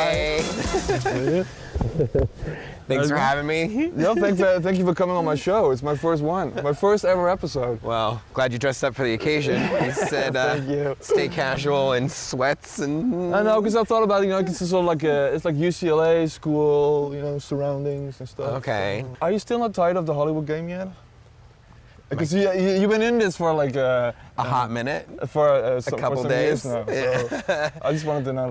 Hey. Thanks for having me. No, thank you for coming on my show. It's my first one, my first ever episode. Well, glad you dressed up for the occasion. You said Thank you. stay casual in sweats and. I know, because I thought about it, it's sort of like it's like UCLA school, surroundings and stuff. Okay. So. Are you still not tired of the Hollywood game yet? Because you've been in this for like a hot minute, for a couple days. Years now, so I just wanted to know,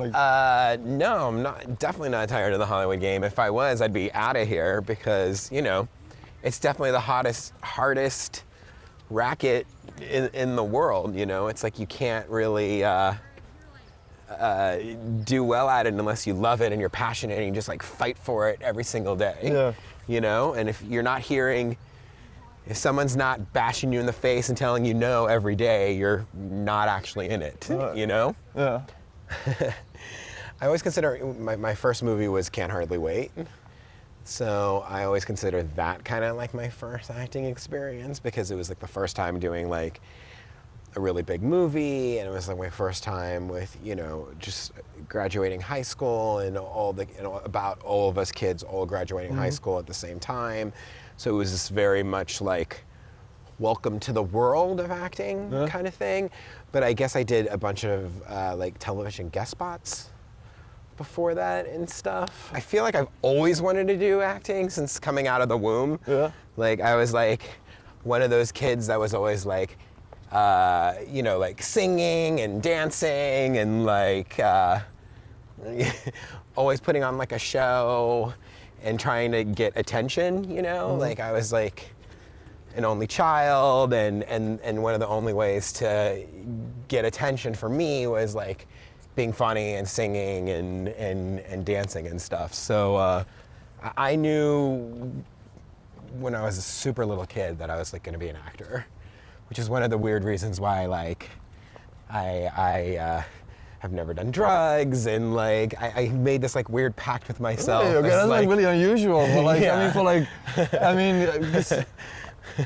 no, I'm definitely not tired of the Hollywood game. If I was, I'd be out of here because it's definitely the hardest racket in the world. It's like you can't really do well at it unless you love it and you're passionate and you just like fight for it every single day. Yeah. And if you're not hearing. If someone's not bashing you in the face and telling you no every day, you're not actually in it, Yeah. I always consider, my first movie was Can't Hardly Wait. So I always consider that kind of like my first acting experience because it was like the first time doing like a really big movie, and it was like my first time with, just graduating high school and about all of us kids all graduating high school at the same time. So it was this very much like welcome to the world of acting kind of thing. But I guess I did a bunch of like television guest spots before that and stuff. I feel like I've always wanted to do acting since coming out of the womb. Yeah. Like I was like one of those kids that was always like, like singing and dancing and like always putting on like a show and trying to get attention, like I was like an only child and one of the only ways to get attention for me was like being funny and singing and dancing and stuff. So I knew when I was a super little kid that I was like gonna be an actor, which is one of the weird reasons why like I have never done drugs and like I made this like weird pact with myself. Really? Okay, that's like really unusual. But like yeah.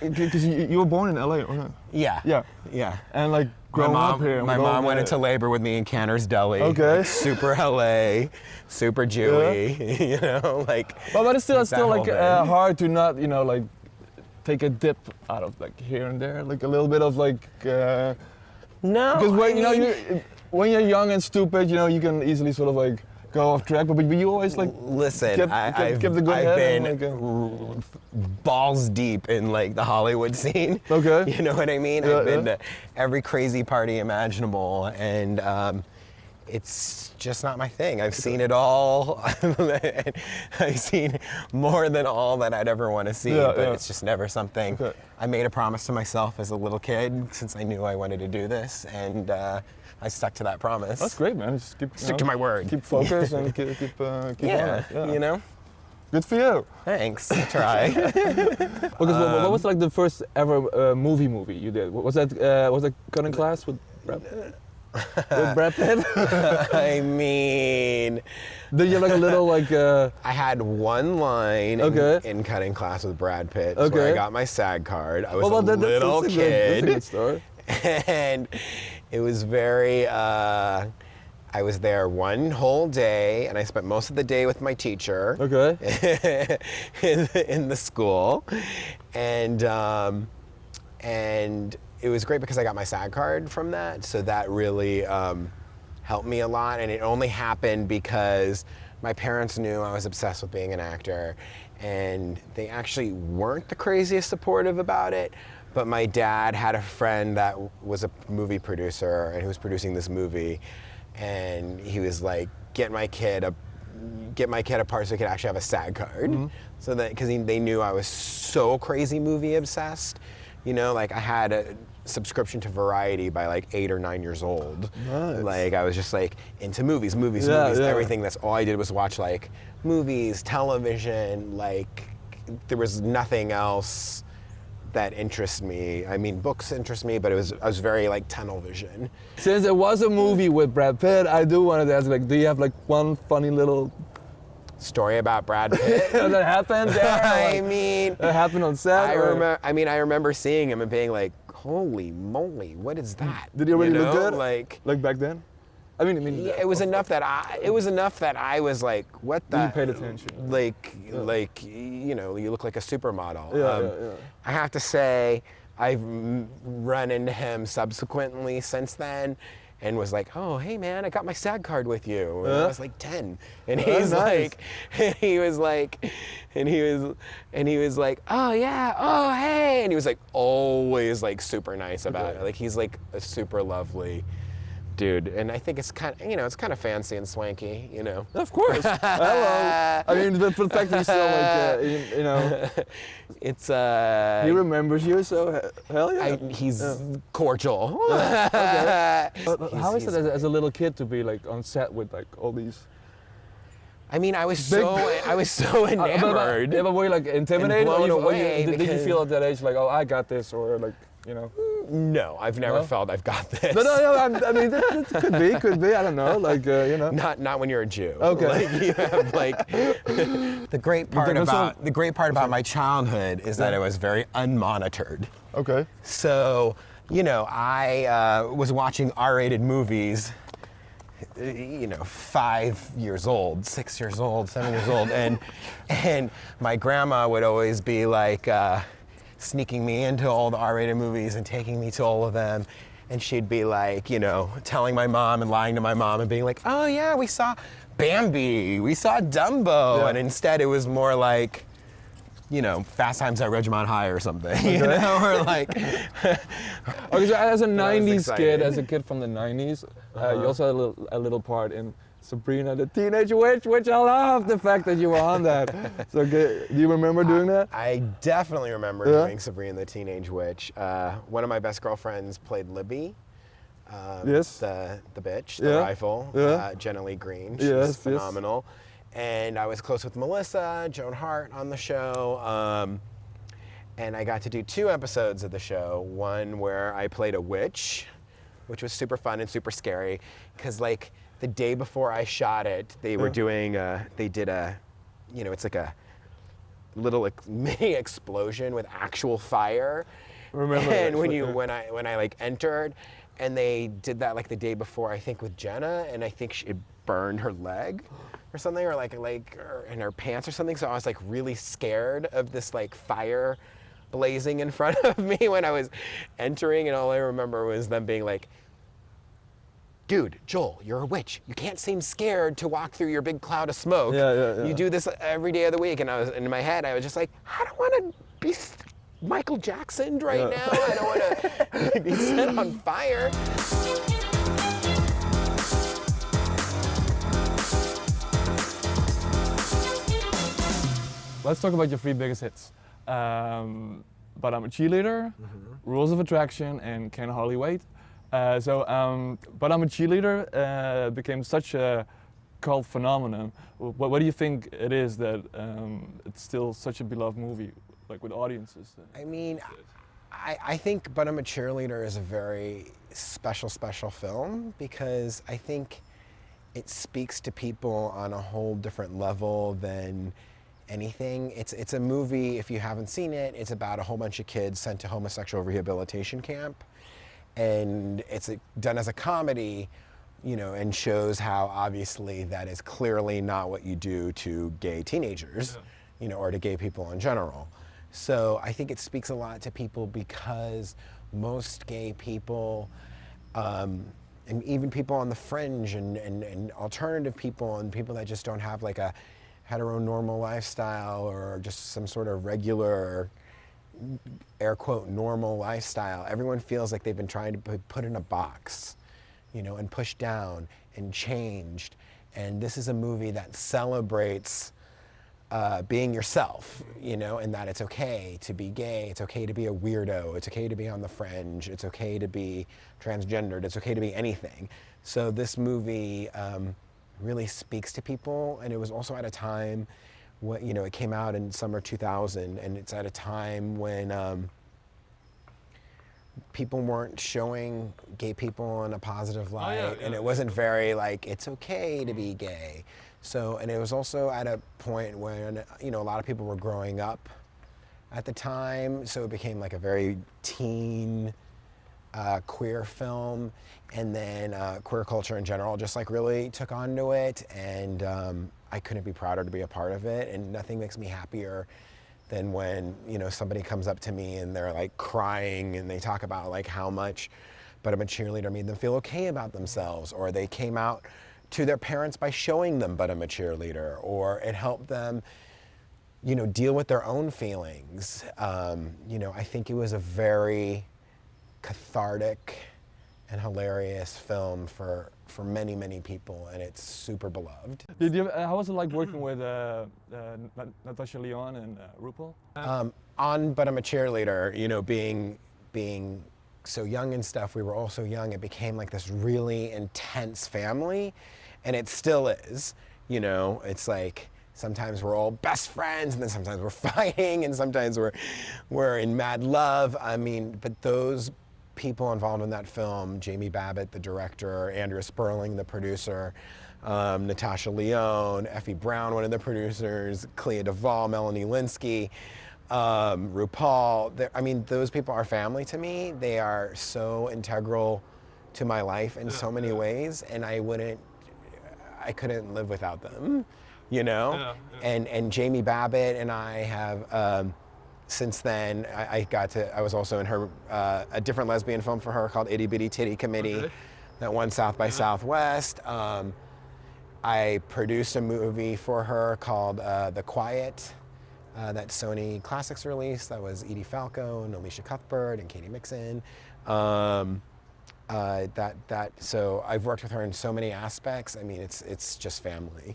Because you were born in LA, or not? Yeah. And like growing up here. My mom went into labor with me in Cantor's Deli. Okay. Like, super LA, super Jewy, like. But it's still like hard to not like take a dip out of like here and there, like a little bit of like. No. Because when you're young and stupid, you can easily sort of like go off track. But you always like listen. I've been balls deep in like the Hollywood scene. Okay. You know what I mean? I've been to every crazy party imaginable, and it's just not my thing. I've seen it all. I've seen more than all that I'd ever want to see, but it's just never something. Okay. I made a promise to myself as a little kid since I knew I wanted to do this, and I stuck to that promise. That's great, man. Just stick to my word. Keep focused and keep on it. Yeah. Good for you. Thanks. I try. What was like the first ever movie you did? Was that Cutting Class with Brad Pitt? With Brad Pitt? I mean, did you have like a little like? I had one line in Cutting Class with Brad Pitt. Where I got my SAG card. I was a little kid. That's a good story. And it was very. I was there one whole day, and I spent most of the day with my teacher. Okay. in the school, and it was great because I got my SAG card from that, so that really helped me a lot. And it only happened because my parents knew I was obsessed with being an actor, and they actually weren't the craziest supportive about it. But my dad had a friend that was a movie producer and who was producing this movie. And he was like, get my kid a part so he could actually have a SAG card. Mm-hmm. So that, because they knew I was so crazy movie obsessed. Like I had a subscription to Variety by like 8 or 9 years old. Nice. Like I was just like into movies, everything. That's all I did was watch like movies, television, like there was nothing else that interests me. I mean, books interest me, but I was very like tunnel vision. Since it was a movie with Brad Pitt, I do want to ask, like, do you have like one funny little story about Brad Pitt that happened there? I mean, that happened on set. I remember seeing him and being like, "Holy moly, what is that?" Did he really look good? Like back then? Yeah, it was enough that I was like, what the? You paid attention. Like, you know, you look like a supermodel. Yeah. I have to say, I've run into him subsequently since then, and was like, oh, hey man, I got my SAG card with you. And I was like 10, and he's nice. he was like, oh yeah, oh hey, and he was like always like super nice about it. Like he's like a super lovely dude, and I think it's kind of, you know, it's kind of fancy and swanky, you know. Of course. Hello. I mean, the fact that he's still like, you know, it's he remembers you, so hell yeah. he's cordial. Okay. But how is it as a little kid to be like on set with like all these? I mean, I was so enamored. But were you like intimidated? blown away Did you because- feel at that age like, oh, I got this, or like, you know? No, I've never felt I've got this. No. I mean, that could be. I don't know. Like, you know. Not when you're a Jew. Okay. Like you have like the great part about my childhood is that it was very unmonitored. Okay. So, you know, I was watching R-rated movies, you know, 5 years old, 6 years old, 7 years old, and my grandma would always be like sneaking me into all the R-rated movies and taking me to all of them. And she'd be like, you know, telling my mom and lying to my mom and being like, oh yeah, we saw Bambi, we saw Dumbo. Yeah. And instead it was more like, you know, Fast Times at Ridgemont High or something, you know, or like. Okay, so as a But I was 90s excited. kid, as a kid from the 90s, you also had a little part in Sabrina the Teenage Witch, which I love the fact that you were on that. So do you remember doing that? I definitely remember doing Sabrina the Teenage Witch. One of my best girlfriends played Libby. Yes. The bitch, the Yeah. rifle, Yeah. Jenna Lee Green. She's Yes, yes. phenomenal. And I was close with Melissa, Joan Hart on the show. And I got to do 2 episodes of the show. One where I played a witch, which was super fun and super scary. Because like the day before I shot it, they were doing, they did a, you know, it's like a little mini explosion with actual fire. Remember And that, when I like entered, and they did that like the day before, I think with Jenna, and I think it burned her leg or something, or like or in her pants or something. So I was like really scared of this like fire blazing in front of me when I was entering, and all I remember was them being like, dude, Joel, you're a witch. You can't seem scared to walk through your big cloud of smoke. Yeah. You do this every day of the week. And I was in my head, I was just like, I don't want to be Michael Jackson right now. I don't want to be set on fire. Let's talk about your 3 biggest hits. But I'm a Cheerleader, Rules of Attraction, and Can Hardly Wait. But I'm a Cheerleader became such a cult phenomenon. What do you think it is that it's still such a beloved movie, like with audiences? I mean, I think But I'm a Cheerleader is a very special film because I think it speaks to people on a whole different level than anything. It's a movie, if you haven't seen it, it's about a whole bunch of kids sent to homosexual rehabilitation camp. And it's done as a comedy, you know, and shows how obviously that is clearly not what you do to gay teenagers, you know, or to gay people in general. So I think it speaks a lot to people because most gay people, and even people on the fringe and alternative people and people that just don't have like a heteronormal lifestyle or just some sort of regular, air quote, normal lifestyle, everyone feels like they've been trying to be put in a box, you know, and pushed down and changed. And this is a movie that celebrates being yourself, you know, and that it's okay to be gay, it's okay to be a weirdo, it's okay to be on the fringe, it's okay to be transgendered, it's okay to be anything. So this movie really speaks to people, and it was also at a time when, you know, it came out in summer 2000, and it's at a time when people weren't showing gay people in a positive light, and it wasn't very like, it's okay to be gay. So, and it was also at a point when, you know, a lot of people were growing up at the time, so it became like a very teen queer film, and then queer culture in general just like really took onto it, and I couldn't be prouder to be a part of it, and nothing makes me happier than when, you know, somebody comes up to me and they're like crying and they talk about like how much But I'm a Cheerleader made them feel okay about themselves, or they came out to their parents by showing them But I'm a Cheerleader, or it helped them, you know, deal with their own feelings. You know, I think it was a very cathartic and hilarious film for many, many people, and it's super beloved. How was it like working with Natasha Lyonne and RuPaul? On But I'm a Cheerleader, you know, being so young and stuff, we were all so young, it became like this really intense family, and it still is. You know, it's like sometimes we're all best friends, and then sometimes we're fighting, and sometimes we're in mad love. I mean, but those people involved in that film, Jamie Babbitt, the director, Andrea Sperling, the producer, Natasha Lyonne, Effie Brown, one of the producers, Clea Duvall, Melanie Linsky, RuPaul. I mean, those people are family to me. They are so integral to my life in so many ways, and I couldn't live without them, you know? And Jamie Babbitt and I have, since then, I was also in her, a different lesbian film for her called Itty Bitty Titty Committee that won South by Southwest. I produced a movie for her called The Quiet, that Sony Classics released. That was Edie Falco and Alicia Cuthbert and Katie Mixon. So I've worked with her in so many aspects. I mean, it's just family.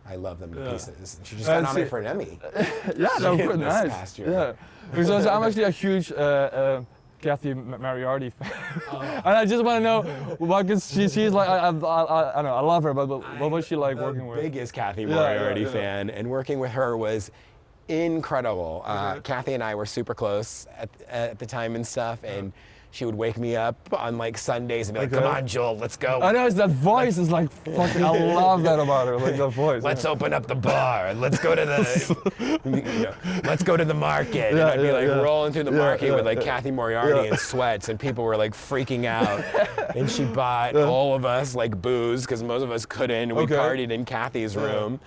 I love them to pieces. She just got nominated for an Emmy. Yeah, that was pretty nice. Past year. Yeah, because I'm actually a huge Kathy Moriarty fan, and I just want to know, because she's like, I don't know, I love her, but what was she like working with? Biggest Kathy Moriarty fan, and working with her was incredible. Kathy and I were super close at the time and stuff, and she would wake me up on like Sundays and be like, "Come on, Joel, let's go." I know, it's that voice is like fucking. I love that about her, like that voice. Let's open up the bar and let's go to the, let's go to the market. And I'd be like rolling through the market with like Kathy Moriarty in sweats, and people were like freaking out. And she bought all of us like booze because most of us couldn't. And we partied in Kathy's room,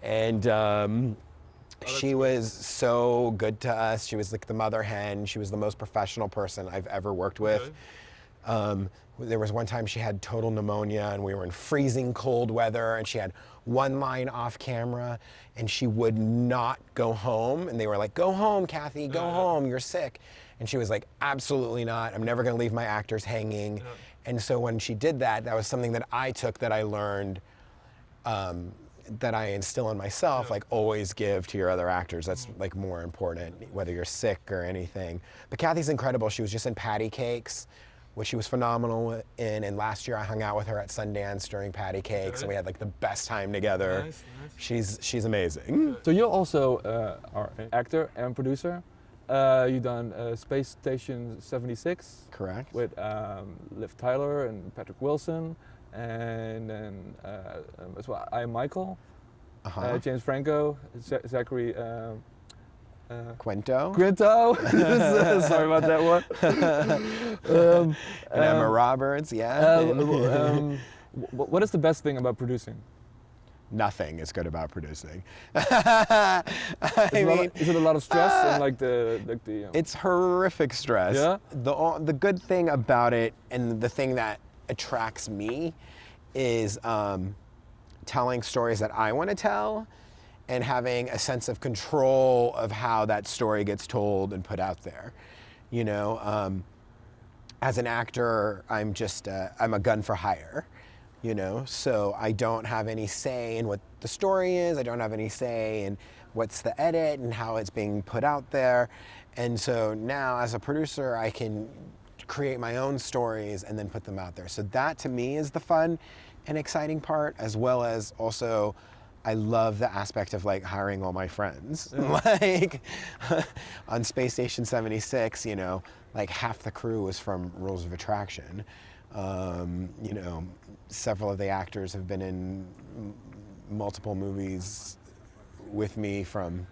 and. She was so good to us. She was like the mother hen. She was the most professional person I've ever worked with. There was one time she had total pneumonia, and we were in freezing cold weather, and she had one line off camera, and she would not go home. And they were like, "Go home, Kathy, go home, you're sick." And she was like, "Absolutely not. I'm never gonna leave my actors hanging." And so when she did that, that was something that I took, that I learned, that I instill in myself, like always give to your other actors. That's like more important, whether you're sick or anything. But Kathy's incredible. She was just in Patty Cakes, which she was phenomenal in. And last year I hung out with her at Sundance during Patty Cakes, and we had like the best time together. Nice. She's amazing. So you also are an actor and producer. You've done Space Station 76. Correct. With Liv Tyler and Patrick Wilson. And then as well, I am Michael, James Franco, Zachary Quinto. Sorry about that one. And Emma Roberts, what is the best thing about producing? Nothing is good about producing. Is it a lot of stress and like the It's horrific stress. Yeah. The good thing about it, and the thing that attracts me, is telling stories that I want to tell, and having a sense of control of how that story gets told and put out there. You know, as an actor, I'm a gun for hire, you know, so I don't have any say in what the story is. I don't have any say in what's the edit and how it's being put out there. And so now as a producer, I can create my own stories and then put them out there. So that to me is the fun and exciting part, as well as also I love the aspect of like hiring all my friends. Like on Space Station 76, you know, like half the crew was from Rules of Attraction. You know, several of the actors have been in multiple movies with me, from,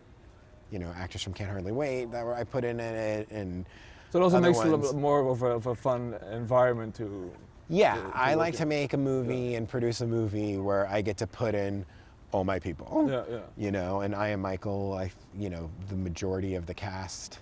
you know, actors from Can't Hardly Wait that I put in it, and So it also other makes it a ones. little bit more of a fun environment to. Yeah, to I work like to in. make a movie and produce a movie where I get to put in all my people. Yeah, yeah. You know, and I am Michael. The majority of the cast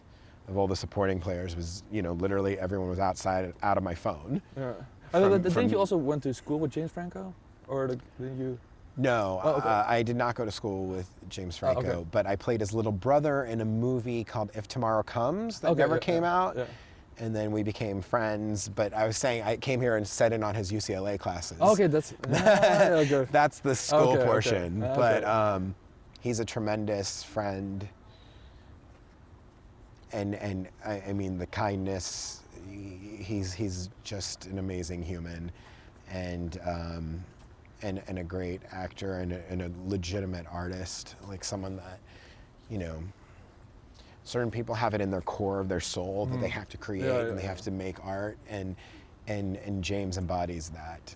of all the supporting players was, literally everyone was out of my phone. Yeah. From- Didn't from- you also went to school with James Franco, or didn't you? No, Oh, okay. I did not go to school with James Franco, okay. but I played his little brother in a movie called If Tomorrow Comes that Okay, never yeah, came yeah, out. yeah. And then we became friends. But I was saying I came here and sat in on his UCLA classes. Okay, that's okay. That's the school Okay, okay. portion. Okay. But he's a tremendous friend. And I mean, the kindness, he's just an amazing human. And a great actor and a legitimate artist, like someone that, certain people have it in their core of their soul that they have to create and they have to make art, and James embodies that.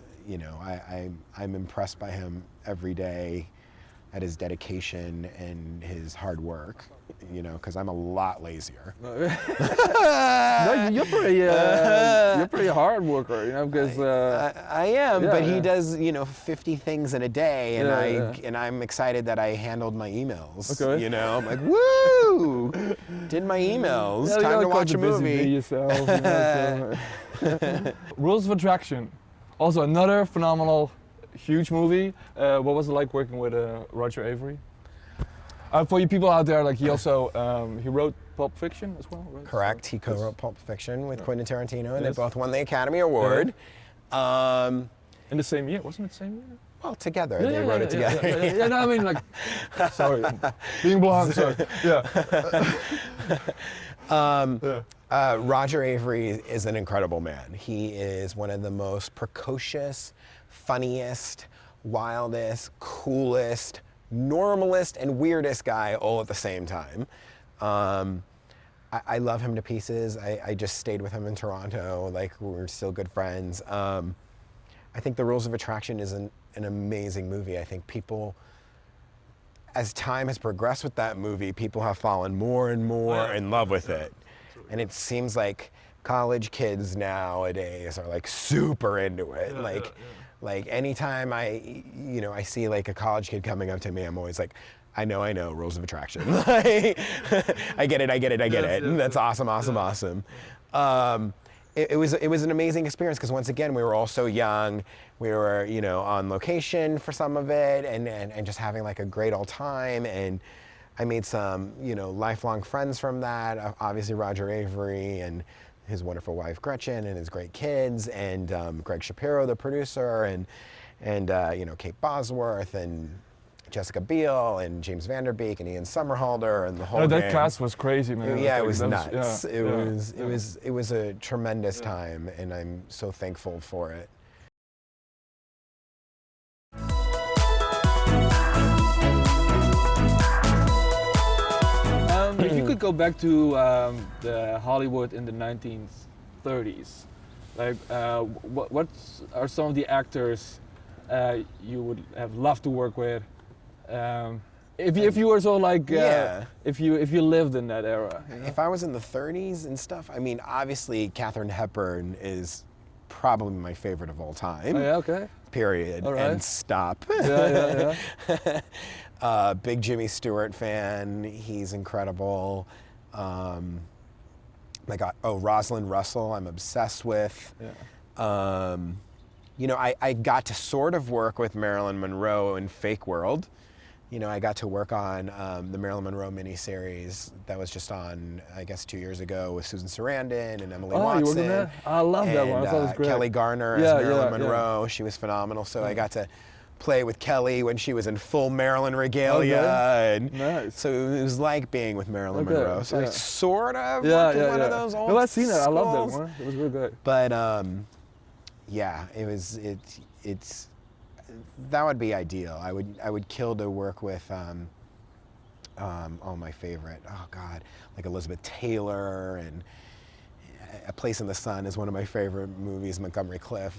I'm impressed by him every day at his dedication and his hard work, because I'm a lot lazier. No, you're pretty hard worker, because I am, but he yeah. does, 50 things in a day, and Yeah. and I'm excited that I handled my emails. Okay. I'm like, woo! Did my emails. Yeah, you Time gotta to cut watch the a busy bee movie. yourself, so. Rules of Attraction, also another phenomenal, huge movie. What was it like working with Roger Avery? For you people out there, like he also he wrote Pulp Fiction as well, right? Correct. So, He co-wrote Pulp Fiction with Quentin Tarantino, and Yes. they both won the Academy Award. in the same year, wasn't it the same year? Well, together. They wrote it together. Yeah, no, I mean like, sorry, being blonde, sorry. Yeah. Roger Avery is an incredible man. He is one of the most precocious, funniest, wildest, coolest, normalist, and weirdest guy all at the same time. I love him to pieces. I just stayed with him in Toronto. Like, we're still good friends. I think The Rules of Attraction is an amazing movie. I think people, as time has progressed with that movie, people have fallen more and more in love with it. And it seems like college kids nowadays are like super into it. Like anytime I see like a college kid coming up to me, I'm always like, I know, Rules of Attraction. Like, I get it. That's awesome. It was an amazing experience because once again, we were all so young. We were, on location for some of it and just having like a great old time. And I made some, lifelong friends from that. Obviously Roger Avery and his wonderful wife Gretchen and his great kids, and Greg Shapiro, the producer, and Kate Bosworth and Jessica Biel and James Vanderbeek and Ian Somerhalder and the whole That gang. cast was crazy, man. Yeah, it Like, was that nuts. yeah, It was a tremendous time, and I'm so thankful for it. If you could go back to the Hollywood in the 1930s, like what are some of the actors you would have loved to work with? If you were so like if you lived in that era. If I was in the 30s and stuff, I mean, obviously Katharine Hepburn is probably my favorite of all time. Oh, yeah, okay. Period. All right. And stop. Yeah. Big Jimmy Stewart fan. He's incredible. Rosalind Russell, I'm obsessed with. Yeah. I got to sort of work with Marilyn Monroe in Fake World. I got to work on the Marilyn Monroe miniseries that was just on, I guess, 2 years ago with Susan Sarandon and Emily Watson. You worked on that? I love that one. I thought it was great. Kelly Garner as Marilyn Monroe. She was phenomenal. So I got to play with Kelly when she was in full Marilyn regalia. Okay. And Nice. so it was like being with Marilyn Monroe. So I sort of yeah, one of those old No, I've seen it. I love that schools. one. It was really good. But it's that would be ideal. I would kill to work with my favorite. Oh God, like Elizabeth Taylor, and A Place in the Sun is one of my favorite movies. Montgomery Clift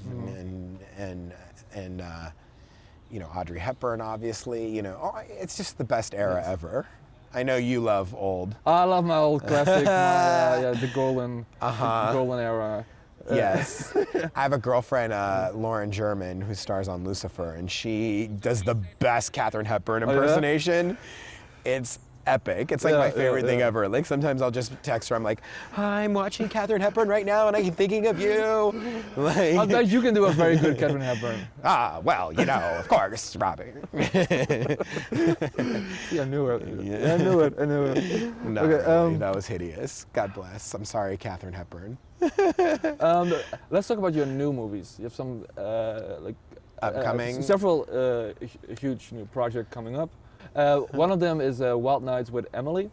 and Audrey Hepburn, obviously. It's just the best era ever. I know you love old. I love my old classic, the golden era. Yes. I have a girlfriend, Lauren German, who stars on Lucifer, and she does the best Katharine Hepburn impersonation. It's epic. It's like my favorite thing ever. Like sometimes I'll just text her, I'm like, "Hi, I'm watching Katharine Hepburn right now and I keep thinking of you." Like, I bet you can do a very good Katharine Hepburn. Well, of course, Robbie. Yeah, I knew it. Yeah. I knew it. No, Okay, really, that was hideous. God bless. I'm sorry, Katharine Hepburn. Let's talk about your new movies. You have some Upcoming? several huge new projects coming up. One of them is Wild Nights with Emily.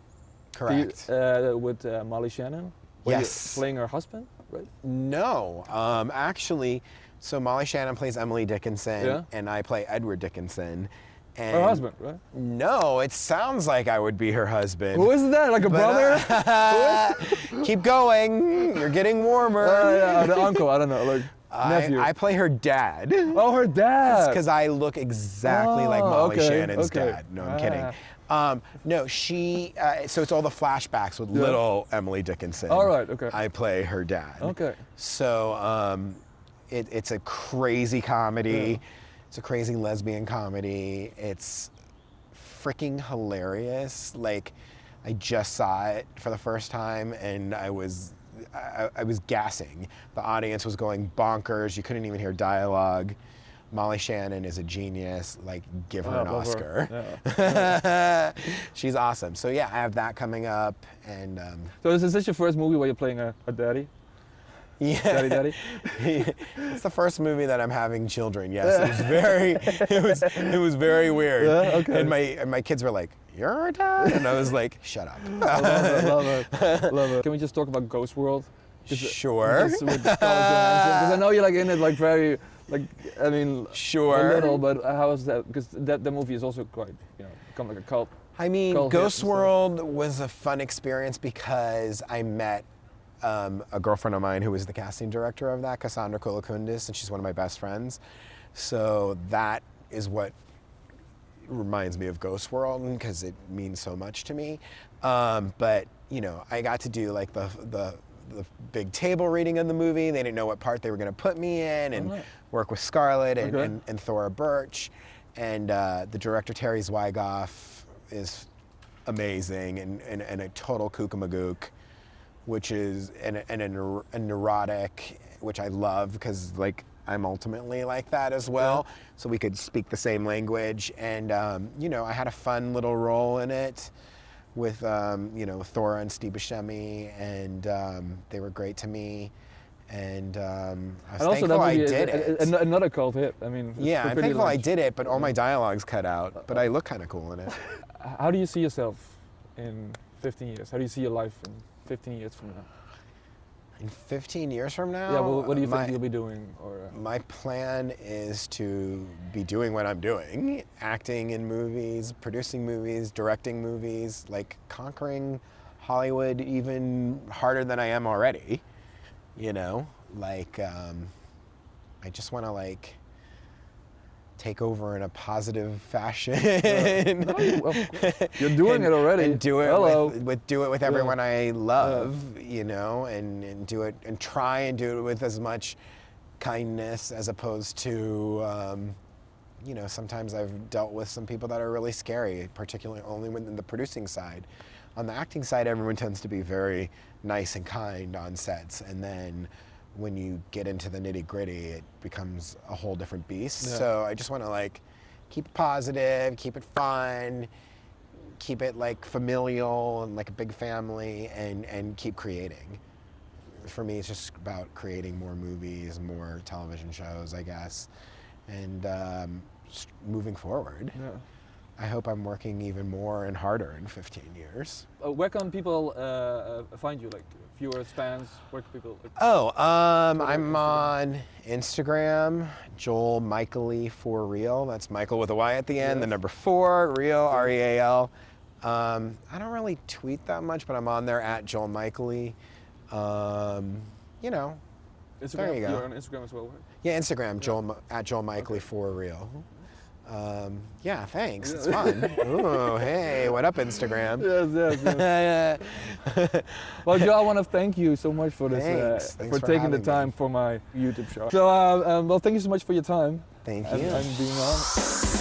Correct. With Molly Shannon. Where Yes. you're playing her husband, right? No, actually, so Molly Shannon plays Emily Dickinson, and I play Edward Dickinson. And Her husband, right? No, it sounds like I would be her husband. Who is that? Like a brother? Keep going. You're getting warmer. The uncle. I don't know. Like nephew. I play her dad. Oh, her dad. Because I look exactly like Molly Shannon's okay. dad. No, I'm kidding. No, she. So it's all the flashbacks with little Emily Dickinson. All right. Okay. I play her dad. Okay. So it's a crazy comedy. It's a crazy lesbian comedy. It's freaking hilarious. Like, I just saw it for the first time and I was gassing. The audience was going bonkers. You couldn't even hear dialogue. Molly Shannon is a genius. Like, give her an Oscar. Yeah. She's awesome. So yeah, I have that coming up. And so is this your first movie where you're playing a daddy? Yeah. Daddy. It's the first movie that I'm having children. Yes, it was very weird. Yeah, okay. And my kids were like, "You're a dad?" And I was like, "Shut up." Love it. Can we just talk about Ghost World? Sure. Because I know you're like in it, like very, like I mean, sure. A little, but how is that? Because the movie is also quite, become like a cult. I mean, Ghost World was a fun experience because I met a girlfriend of mine who was the casting director of that, Cassandra Kolakundis, and she's one of my best friends. So that is what reminds me of Ghost World because it means so much to me. But I got to do like the big table reading of the movie. They didn't know what part they were going to put me in, and work with Scarlett and Thora Birch, and the director Terry Zwigoff is amazing and a total kookamagook, which is a neurotic, which I love because like I'm ultimately like that as well. Yeah. So we could speak the same language, and I had a fun little role in it with Thora and Steve Buscemi, and they were great to me. And I was thankful I did it. Another cult hit. I mean, yeah, I'm thankful I did it, but all my dialogue's cut out. But I look kind of cool in it. How do you see yourself in 15 years? How do you see your life in 15 years from now? In 15 years from now? Yeah, well, what do you think you'll be doing? My plan is to be doing what I'm doing. Acting in movies, producing movies, directing movies, like conquering Hollywood even harder than I am already. I just want to take over in a positive fashion. You're doing it already. And do it with everyone I love, and do it and try and do it with as much kindness as opposed to, sometimes I've dealt with some people that are really scary, particularly only within the producing side. On the acting side, everyone tends to be very nice and kind on sets, and then when you get into the nitty-gritty, it becomes a whole different beast. Yeah. So I just want to keep it positive, keep it fun, keep it familial and like a big family, and keep creating. For me, it's just about creating more movies, more television shows, I guess, and just moving forward. Yeah. I hope I'm working even more and harder in 15 years. Where can people find you? Like viewers, fans? Where can people? I'm on Instagram, Joel Michaely for real. That's Michael with a Y at the end. The number 4, real, R-E-A-L. I don't really tweet that much, but I'm on there at Joel Michaely. Instagram, there you go. You're on Instagram as well, right? Yeah, Instagram, at Joel Michaely for real. Yeah, thanks. It's fun. Ooh, hey, what up, Instagram? Yes. Well, Joe, I want to thank you so much for this, Thanks for taking the having time me. for my YouTube show. So, well, thank you so much for your time. Thank and you. being on.